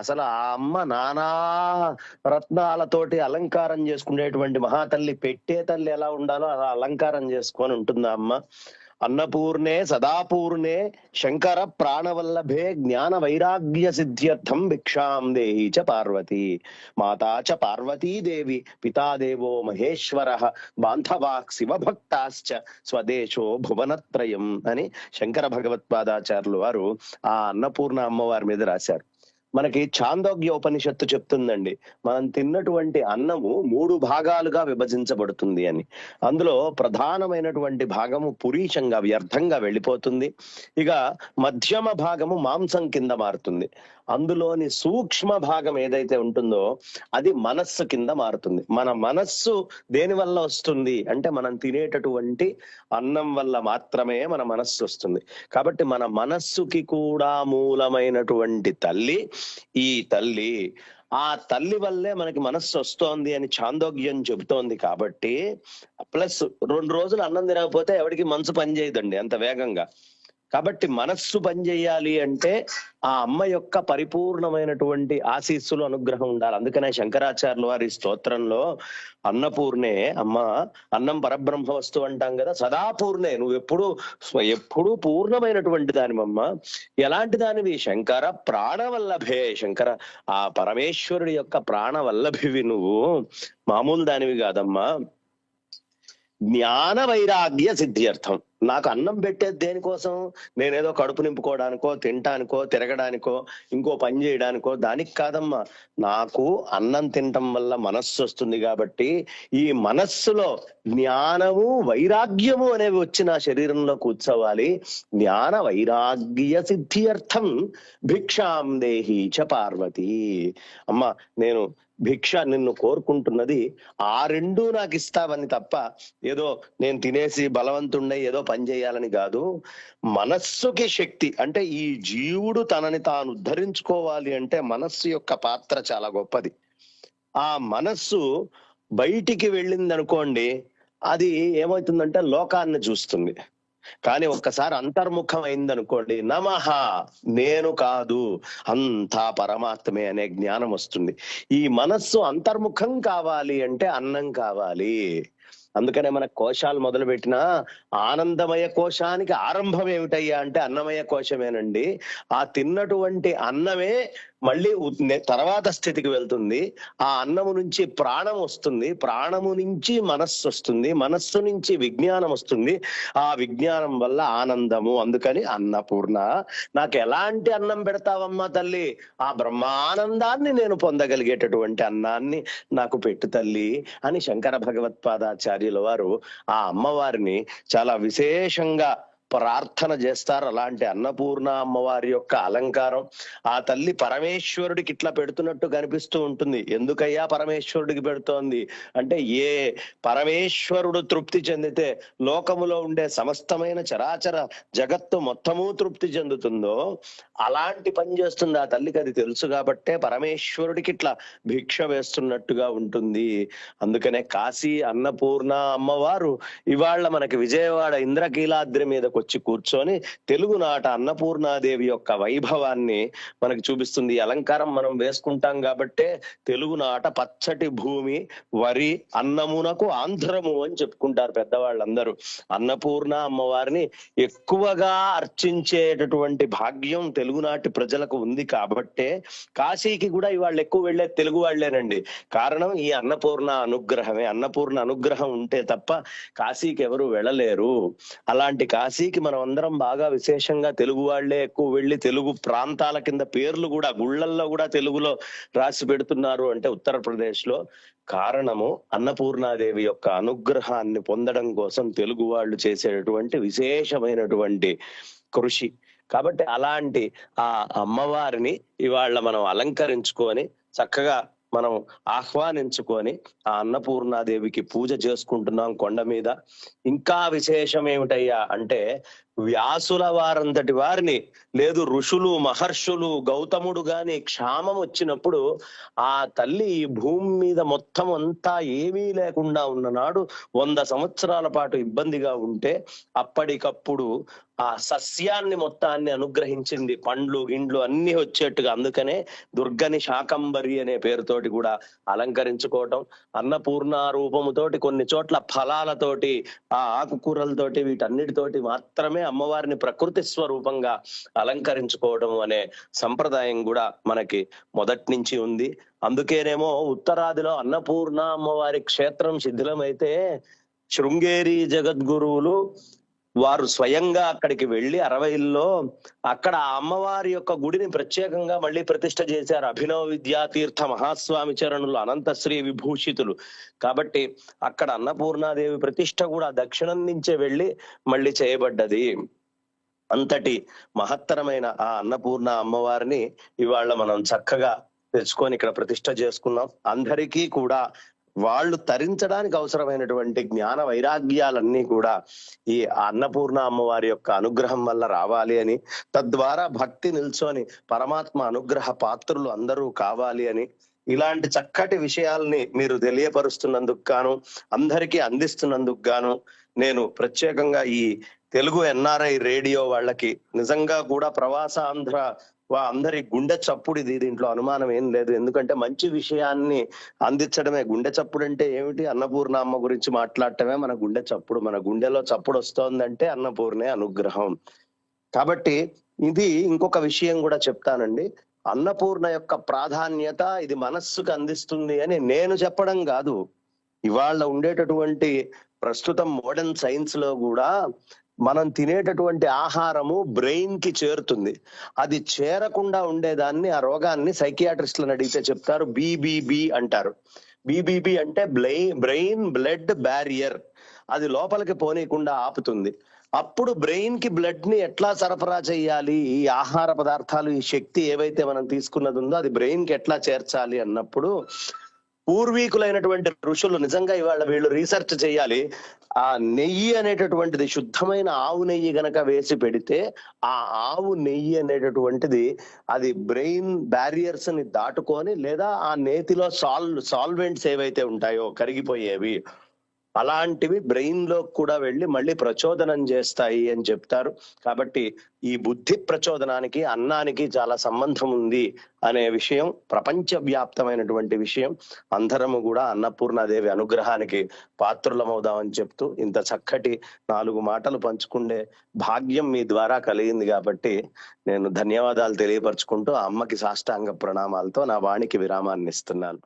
అసలు ఆ అమ్మ నానా రత్నాలతోటి అలంకారం చేసుకునేటువంటి మహాతల్లి, పెట్టే తల్లి ఎలా ఉండాలో అలా అలంకారం చేసుకొని ఉంటుంది ఆ అమ్మ. అన్నపూర్ణే సదాపూర్ణే శంకర ప్రాణవల్లభే జ్ఞాన వైరాగ్య సిద్ధ్యర్థం భిక్షాం దేహి చ పార్వతి. మాతా చ పార్వతీదేవి, పితాదేవో మహేశ్వర, బాంధవాక్ శివభక్తాశ్చ, స్వదేశో భువనత్రయం అని శంకర భగవత్పాదాచార్యులు వారు ఆ అన్నపూర్ణ అమ్మవారి మీద రాశారు. మనకి ఛాందోగ్య ఉపనిషత్తు చెప్తుందండి, మనం తిన్నటువంటి అన్నము 3 భాగాలుగా విభజించబడుతుంది అని. అందులో ప్రధానమైనటువంటి భాగము పురీషంగా వ్యర్థంగా వెళ్ళిపోతుంది. ఇక మధ్యమ భాగము మాంసం కింద మారుతుంది. అందులోని సూక్ష్మ భాగం ఏదైతే ఉంటుందో అది మనస్సు కింద మారుతుంది. మన మనస్సు దేని వల్ల వస్తుంది అంటే మనం తినేటటువంటి అన్నం వల్ల మాత్రమే మన మనస్సు వస్తుంది. కాబట్టి మన మనస్సుకి కూడా మూలమైనటువంటి తల్లి ఈ తల్లి. ఆ తల్లి వల్లే మనకి మనస్సు వస్తోంది అని ఛాందోగ్యం చెబుతోంది. కాబట్టి ప్లస్ 2 రోజులు అన్నం తినకపోతే ఎవరికి మనసు పనిచేయదండి అంత వేగంగా. కాబట్టి మనస్సు పనిచేయాలి అంటే ఆ అమ్మ యొక్క పరిపూర్ణమైనటువంటి ఆశీస్సులు, అనుగ్రహం ఉండాలి. అందుకనే శంకరాచార్యుల వారి స్తోత్రంలో అన్నపూర్ణే, అమ్మ అన్నం పరబ్రహ్మ వస్తువు అంటాం కదా, సదాపూర్ణే, నువ్వు ఎప్పుడు పూర్ణమైనటువంటి దానివమ్మ. ఎలాంటి దానివి? శంకర ప్రాణవల్లభే, శంకర ఆ పరమేశ్వరుడి యొక్క ప్రాణవల్లభివి నువ్వు, మామూలు దానివి కాదమ్మా. జ్ఞాన వైరాగ్య సిద్ధ్యర్థం. నాకు అన్నం పెట్టేది దేనికోసం? నేనేదో కడుపు నింపుకోవడానికో, తినటానికో, తిరగడానికో, ఇంకో పని చేయడానికో దానికి కాదమ్మా. నాకు అన్నం తినటం వల్ల మనస్సు వస్తుంది కాబట్టి ఈ మనస్సులో జ్ఞానము వైరాగ్యము అనేవి వచ్చి నా శరీరంలో కూర్చోవాలి. జ్ఞాన వైరాగ్య సిద్ధ్యర్థం భిక్షాం దేహి చ పార్వతి. అమ్మా, నేను భిక్ష నిన్ను కోరుకుంటున్నది ఆ 2 నాకు ఇస్తావని తప్ప ఏదో నేను తినేసి బలవంతుండై ఏదో పని చేయాలని కాదు. మనస్సుకి శక్తి అంటే ఈ జీవుడు తనని తాను ఉద్ధరించుకోవాలి అంటే మనస్సు యొక్క పాత్ర చాలా గొప్పది. ఆ మనస్సు బయటికి వెళ్ళింది అనుకోండి, అది ఏమవుతుందంటే లోకాన్ని చూస్తుంది. కానీ ఒక్కసారి అంతర్ముఖం అయిందనుకోండి, నమః, నేను కాదు అంతా పరమాత్మే అనే జ్ఞానం వస్తుంది. ఈ మనస్సు అంతర్ముఖం కావాలి అంటే అన్నం కావాలి. అందుకనే మన కోశాలు మొదలు పెట్టినా ఆనందమయ కోశానికి ఆరంభం ఏమిటయ్యా అంటే అన్నమయ కోశమేనండి. ఆ తిన్నటువంటి అన్నమే మళ్ళీ తర్వాత స్థితికి వెళ్తుంది. ఆ అన్నము నుంచి ప్రాణం వస్తుంది, ప్రాణము నుంచి మనస్సు వస్తుంది, మనస్సు నుంచి విజ్ఞానం వస్తుంది, ఆ విజ్ఞానం వల్ల ఆనందము. అందుకని అన్నపూర్ణ, నాకు ఎలాంటి అన్నం పెడతావమ్మా తల్లి? ఆ బ్రహ్మానందాన్ని నేను పొందగలిగేటటువంటి అన్నాన్ని నాకు పెట్టు తల్లి అని శంకర భగవత్పాదాచార్యుల వారు ఆ అమ్మవారిని చాలా విశేషంగా ప్రార్థన చేస్తారు. అలాంటి అన్నపూర్ణ అమ్మవారి యొక్క అలంకారం ఆ తల్లి పరమేశ్వరుడికి ఇట్లా పెడుతున్నట్టు కనిపిస్తూ ఉంటుంది. ఎందుకయ్యా పరమేశ్వరుడికి పెడుతోంది అంటే, ఏ పరమేశ్వరుడు తృప్తి చెందితే లోకములో ఉండే సమస్తమైన చరాచర జగత్తు మొత్తము తృప్తి చెందుతుందో అలాంటి పని చేస్తుంది ఆ తల్లికి. అది తెలుసు కాబట్టే పరమేశ్వరుడికి ఇట్లా భిక్ష వేస్తున్నట్టుగా ఉంటుంది. అందుకనే కాశీ అన్నపూర్ణ అమ్మవారు ఇవాళ మనకి విజయవాడ ఇంద్రకీలాద్రి మీదకి వచ్చి కూర్చొని తెలుగునాట అన్నపూర్ణాదేవి యొక్క వైభవాన్ని మనకి చూపిస్తుంది. ఈ అలంకారం మనం వేసుకుంటాం కాబట్టే తెలుగునాట పచ్చటి భూమి, వరి, అన్నమునకు ఆంధ్రము అని చెప్పుకుంటారు పెద్దవాళ్ళందరూ. అన్నపూర్ణ అమ్మవారిని ఎక్కువగా అర్చించేటటువంటి భాగ్యం తెలుగునాటి ప్రజలకు ఉంది కాబట్టే కాశీకి కూడా ఇవాళ ఎక్కువ వెళ్లే తెలుగు వాళ్లేనండి. కారణం ఈ అన్నపూర్ణ అనుగ్రహమే. అన్నపూర్ణ అనుగ్రహం ఉంటే తప్ప కాశీకి ఎవరు వెళ్ళలేరు. అలాంటి కాశీకి మనం అందరం బాగా విశేషంగా తెలుగు వాళ్లే ఎక్కువ వెళ్లి తెలుగు ప్రాంతాల కింద పేర్లు కూడా గుళ్ళల్లో కూడా తెలుగులో రాసి పెడుతున్నారు అంటే ఉత్తరప్రదేశ్ లో. కారణము అన్నపూర్ణాదేవి యొక్క అనుగ్రహాన్ని పొందడం కోసం తెలుగు వాళ్ళు చేసేటటువంటి విశేషమైనటువంటి కృషి. కాబట్టి అలాంటి ఆ అమ్మవారిని ఇవాళ మనం అలంకరించుకొని చక్కగా మనం ఆహ్వానించుకొని ఆ అన్నపూర్ణాదేవికి పూజ చేసుకుంటున్నాం కొండ మీద. ఇంకా విశేషం ఏమిటయ్యా అంటే వ్యాసుల వారంతటి వారిని, లేదు ఋషులు మహర్షులు గౌతముడు గాని క్షామం వచ్చినప్పుడు ఆ తల్లి ఈ భూమి మీద మొత్తం అంతా ఏమీ లేకుండా ఉన్ననాడు 100 సంవత్సరాల పాటు ఇబ్బందిగా ఉంటే అప్పటికప్పుడు ఆ సస్యాన్ని మొత్తాన్ని అనుగ్రహించింది, పండ్లు గిండ్లు అన్ని వచ్చేట్టుగా. అందుకనే దుర్గని శాకంబరి అనే పేరుతోటి కూడా అలంకరించుకోవటం, అన్నపూర్ణ రూపముతోటి కొన్ని చోట్ల ఫలాలతోటి ఆ ఆకుకూరలతోటి వీటన్నిటితోటి మాత్రమే అమ్మవారిని ప్రకృతి స్వరూపంగా అలంకరించుకోవడం అనే సంప్రదాయం కూడా మనకి మొదటి నుంచి ఉంది. అందుకేనేమో ఉత్తరాదిలో అన్నపూర్ణ అమ్మవారి క్షేత్రం శిథిలమైతే శృంగేరి జగద్గురువులు వారు స్వయంగా అక్కడికి వెళ్లి 60లో అక్కడ ఆ అమ్మవారి యొక్క గుడిని ప్రత్యేకంగా మళ్ళీ ప్రతిష్ఠ చేశారు. అభినవ విద్యాతీర్థ మహాస్వామి చరణులు అనంతశ్రీ విభూషితులు. కాబట్టి అక్కడ అన్నపూర్ణాదేవి ప్రతిష్ఠ కూడా దక్షిణం నుంచే వెళ్లి మళ్ళీ చేయబడ్డది. అంతటి మహత్తరమైన ఆ అన్నపూర్ణ అమ్మవారిని ఇవాళ మనం చక్కగా తెచ్చుకొని ఇక్కడ ప్రతిష్ఠ చేసుకున్నాం. అందరికీ కూడా వాళ్ళు తరించడానికి అవసరమైనటువంటి జ్ఞాన వైరాగ్యాలన్నీ కూడా ఈ అన్నపూర్ణ అమ్మవారి యొక్క అనుగ్రహం వల్ల రావాలి అని, తద్వారా భక్తి నిల్చొని పరమాత్మ అనుగ్రహ పాత్రులు అందరూ కావాలి అని, ఇలాంటి చక్కటి విషయాల్ని మీరు తెలియపరుస్తున్నందుకు గాను, అందరికీ అందిస్తున్నందుకు గాను నేను ప్రత్యేకంగా ఈ తెలుగు ఎన్ఆర్ఐ రేడియో వాళ్ళకి నిజంగా కూడా ప్రవాసాంధ్ర అందరి గుండె చప్పుడు ఇది, దీంట్లో అనుమానం ఏం లేదు. ఎందుకంటే మంచి విషయాన్ని అందించడమే గుండె చప్పుడు అంటే ఏమిటి? అన్నపూర్ణ అమ్మ గురించి మాట్లాడటమే మన గుండె చప్పుడు. మన గుండెలో చప్పుడు వస్తోందంటే అన్నపూర్ణే అనుగ్రహం. కాబట్టి ఇది ఇంకొక విషయం కూడా చెప్తానండి. అన్నపూర్ణ యొక్క ప్రాధాన్యత ఇది మనస్సుకు అందిస్తుంది అని నేను చెప్పడం కాదు. ఇవాళ ఉండేటటువంటి ప్రస్తుతం మోడర్న్ సైన్స్ లో కూడా మనం తినేటటువంటి ఆహారము బ్రెయిన్ కి చేరుతుంది. అది చేరకుండా ఉండేదాన్ని, ఆ రోగాన్ని సైకియాట్రిస్టులను అడిగితే చెప్తారు బీబీబీ అంటారు. బీబీబీ అంటే బ్రెయిన్ బ్లడ్ బ్యారియర్. అది లోపలికి పోనీయకుండా ఆపుతుంది. అప్పుడు బ్రెయిన్ కి బ్లడ్ ని ఎట్లా సరఫరా చేయాలి, ఈ ఆహార పదార్థాలు ఈ శక్తి ఏవైతే మనం తీసుకున్నది ఉందో అది బ్రెయిన్ కి ఎట్లా చేర్చాలి అన్నప్పుడు పూర్వీకులైనటువంటి ఋషులు నిజంగా ఇవాళ వీళ్ళు రీసెర్చ్ చేయాలి. ఆ నెయ్యి అనేటటువంటిది శుద్ధమైన ఆవు నెయ్యి గనక వేసి పెడితే ఆ ఆవు నెయ్యి అనేటటువంటిది అది బ్రెయిన్ బ్యారియర్స్ ని దాటుకొని, లేదా ఆ నేతిలో సాల్వెంట్స్ ఏవైతే ఉంటాయో కరిగిపోయేవి అలాంటివి బ్రెయిన్ లో కూడా వెళ్ళి మళ్ళీ ప్రచోదనం చేస్తాయి అని చెప్తారు. కాబట్టి ఈ బుద్ధి ప్రచోదనానికి అన్నానికి చాలా సంబంధం ఉంది అనే విషయం ప్రపంచవ్యాప్తమైనటువంటి విషయం. అందరము కూడా అన్నపూర్ణాదేవి అనుగ్రహానికి పాత్రులమవుదామని చెప్తూ ఇంత చక్కటి 4 మాటలు పంచుకునే భాగ్యం మీ ద్వారా కలిగింది కాబట్టి నేను ధన్యవాదాలు తెలియపరచుకుంటూ ఆ అమ్మకి సాష్టాంగ ప్రణామాలతో నా వాణికి విరామాన్ని ఇస్తున్నాను.